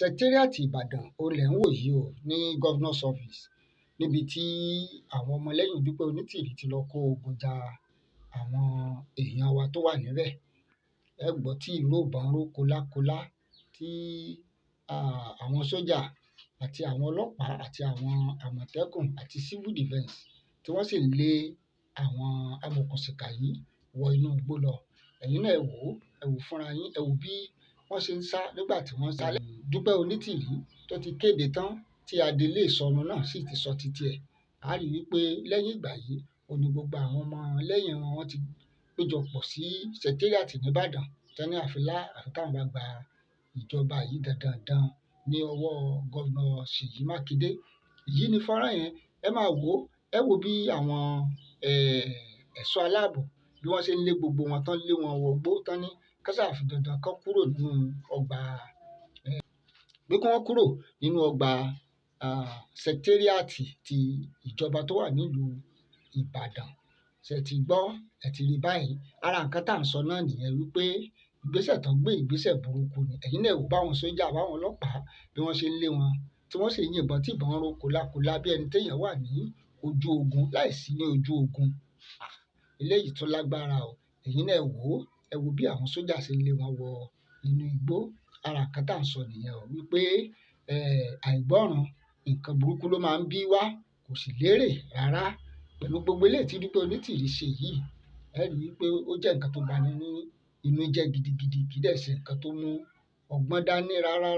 Secretariat Ìbàdàn òun lẹ̀ ń wò yìí o ní Governor's office níbi tí àwọn ọmọlẹ́yìn Dúpẹ́ Onítìrí ti lọ kó ogun ja àwọn èèyàn wa tó wà níbẹ̀. Ẹ gbọ́ tí ìró ìbọn ró kólákólá tí àwọn sójà àti àwọn ọlọ́pàá àti àwọn àmọ̀tẹ́kùn àti civil defence tí wọ́n sì ń lé àwọn amọ̀òkùnsìkà yìí wọ inú igbó lọ. Ẹ̀yin náà ẹ wò fúnra yín, ẹ wò bí wọ́n ṣe ń sá nígbà tí wọ́n ń sá. Dúpẹ́ Onítìrí tó ti kéde tán tí adelé ìsọnù náà sì ti sọ títí ẹ̀. A rí i pé lẹ́yìn ìgbà yìí òní gbogbo àwọn ọmọ lẹ́yìn wọn ti péjọpọ̀ sí Secretariat nìbàdàn tẹ́ni àfi táwọn bá gba ìjọba yìí dandan ní ọwọ́ Gọ́vnà Ṣèyí Mákindé. Èyí ni fọ́nrán yẹn, ẹ máa wò ó, ẹ wo bí àwọn ẹ̀ṣọ́ aláàbò bí wọ́n ṣe ń lé gbogbo wọn tán, lé wọn wọgbó tán ní kásáàfì dandan kán kúrò nínú ọgbà pé kí wọ́n kúrò nínú ọgbà Secretariat ti ìjọba tó wà nílùú Ìbàdàn. Ṣé ẹ ti gbọ́, ẹ ti rí báyìí. Ara nǹkan tá à ń sọ náà nìyẹn wípé ìgbésẹ̀ tán gbé ìgbésẹ̀ burúkú ni. Ẹ̀yin náà wò báwọn sójà báwọn ọlọ́pàá bí wọ́n ṣe ń lé wọn tí wọ́n sì yìnbọn tí ìbọn ró kólákólá bí ẹni téèyàn wà ní ojú ogun láìsí ní ojú ogun. Eléyìí tó lágbára o. Ẹ̀yin náà wò ó, ẹ wo bí àwọn sójà ṣe ń lé wọn wọ inú igbó. Ara nǹkan tá à ń sọ nìyẹn o wípé àìgbọ́ràn nǹkan burúkú ló máa ń bí wá, kò sì lérè rárá. Pẹ̀lú gbogbo eléyìí tí Dúpẹ́ Onítìrí ṣe yìí, ẹ rí i pé ó jẹ́ nǹkan tó bani ní inú jẹ́ gidigidi, kì í dẹ̀ ṣe nǹkan tó mú ọgbọ́n dání rárá.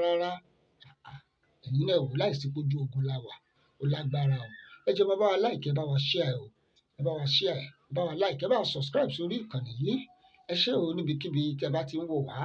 Ẹ̀yin náà wò láìsí pójú ogun la wà, ó lágbára o. Ẹ jọ̀ọ́ bá wa like, ẹ bá wa share o, ẹ bá wa share, ẹ bá wa like, ẹ bá wa subscribe sórí ìkànnì yìí. Ẹ ṣé o níbikíbi tí ẹ bá ti ń wò wá.